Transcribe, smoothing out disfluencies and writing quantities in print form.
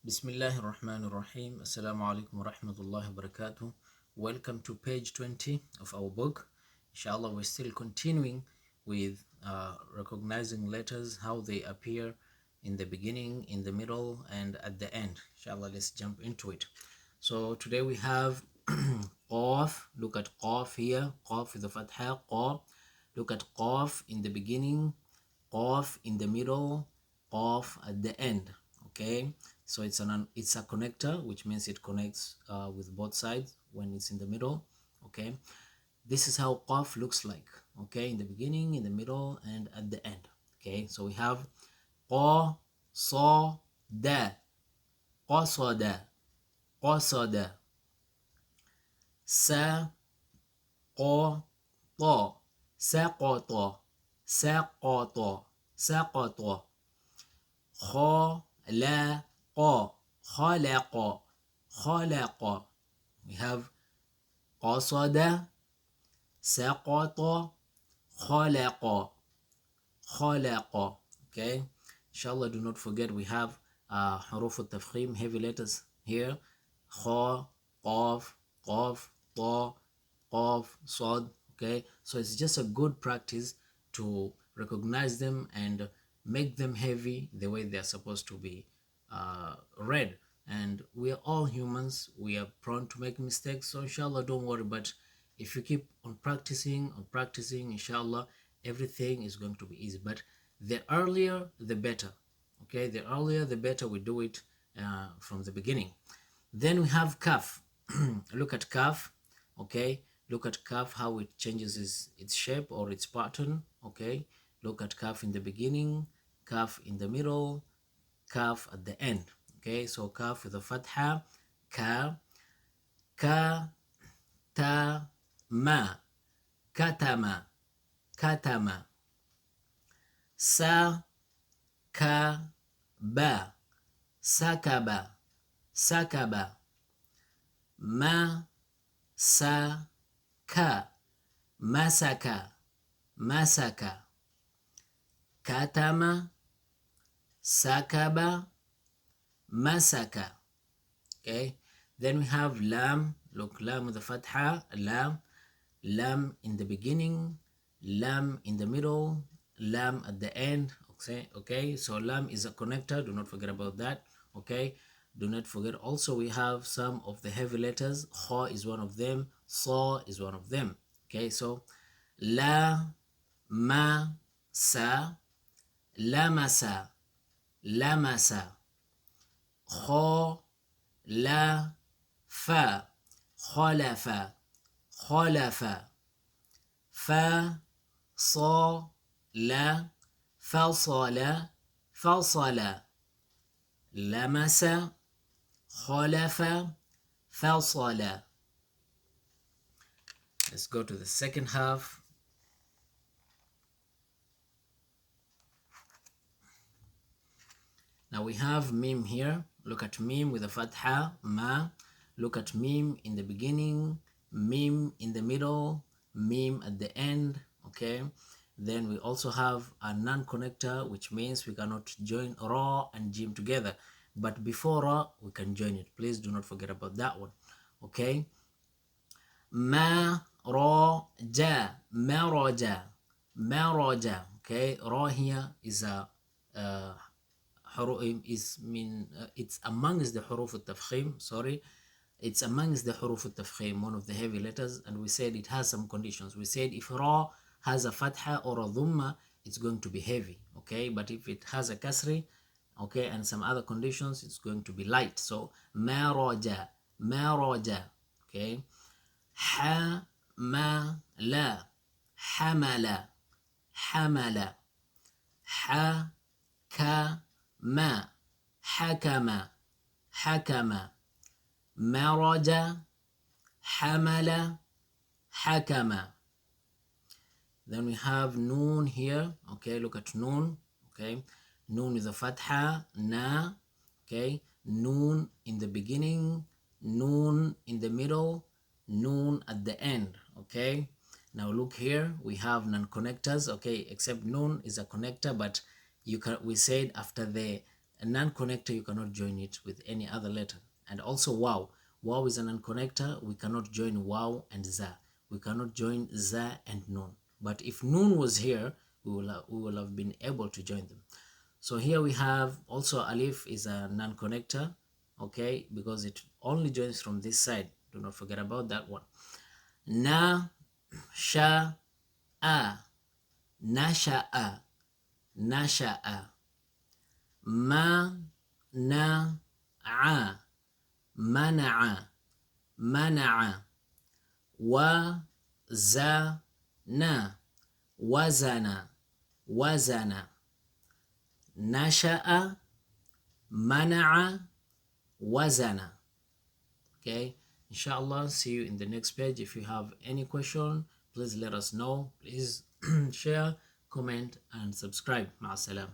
Bismillahir Rahmanir Rahim. Assalamu alaikum wa rahmatullahi wa barakatuh. Welcome to page 20 of our book. Inshallah, we're still continuing with recognizing letters, how they appear in the beginning, in the middle, and at the end. Inshallah, let's jump into it. So today we have qaf. Look at qaf here. Qaf with the fatha. Qaf. Look at qaf in the beginning, qaf in the middle, qaf at the end. Okay, so it's a connector, which means it connects with both sides when it's in the middle. Okay, this is how qaf looks like. Okay, in the beginning, in the middle, and at the end. Okay, so we have qa, sa, da, qasada, qasada, sa, qa, ta, saqata, saqata, saqata, خلق خلق خلق. We have قصد سقط خلق خلق. Okay, inshallah, do not forget we have حروف التفخيم, heavy letters here. خ, قاف, قاف, طا, قاف, صاد. Okay, so it's just a good practice to recognize them and make them heavy the way they are supposed to be read. And we are all humans, we are prone to make mistakes, so inshallah, don't worry. But if you keep on practicing, inshallah, everything is going to be easy. But the earlier the better. Okay, the earlier the better we do it from the beginning. Then we have kaf. Look at kaf. Okay, look at kaf, how it changes its shape or its pattern. Okay, look at kaf in the beginning, kaf in the middle, kaf at the end. Okay, so kaf with a fatha, ka, ka, ta, ma, katama, katama, sa, ka, ba, sakaba, sakaba, ma, sa, ka, masaka, masaka, katama, sakaba, masaka. Okay, then we have lam. Look, lam with the fatha, lam, lam in the beginning, lam in the middle, lam at the end. Okay, so lam is a connector, do not forget about that. Okay, do not forget also we have some of the heavy letters. Kha is one of them, sa is one of them. Okay, so la, ma, sa, lamasa, lamasa, kha, la, fa, khalafa, khalafa, fa, sa, la, fasala, fasala, lamasa, khalafa, fasala. Let's go to the second half. Now we have mim here. Look at mim with a fatha, ma. Look at mim in the beginning, mim in the middle, mim at the end. Okay, then we also have a non-connector, which means we cannot join ra and jim together, but before ra we can join it. Please do not forget about that one. Okay, ma, ra, ja, maraja, maraja. Okay, ra here is a it's amongst the huruf al-tafkhim, sorry, it's amongst the huruf al-tafkhim, one of the heavy letters, and we said it has some conditions. We said if ra has a fatha or a dhamma, it's going to be heavy. Okay, but if it has a kasri, okay, and some other conditions, it's going to be light. So maraja, maraja. Okay, ha, ma, la, hamala, hamala, ha, ka, ما حكم حكم مرج حمل حكم. Then we have noon here. Okay, look at noon. Okay, noon with a fatha, na. Okay, noon in the beginning, noon in the middle, noon at the end. Okay, now look here, we have non-connectors. Okay, except noon is a connector, but we said after the A non-connector, you cannot join it with any other letter. And also wow. Wow is a non-connector. We cannot join wow and za. We cannot join za and nun. But if nun was here, we will have been able to join them. So here we have also alif is a non-connector, okay, because it only joins from this side. Do not forget about that one. Na, sha, a, nasha'a, nasha'a. Ma, na, a, mana'a, mana'a. Wa, za, na, wazana, wazana. Nasha'a, mana'a, wazana. Okay, inshallah, see you in the next page. If you have any question, please let us know. Please share, comment, and subscribe. Ma'as salam.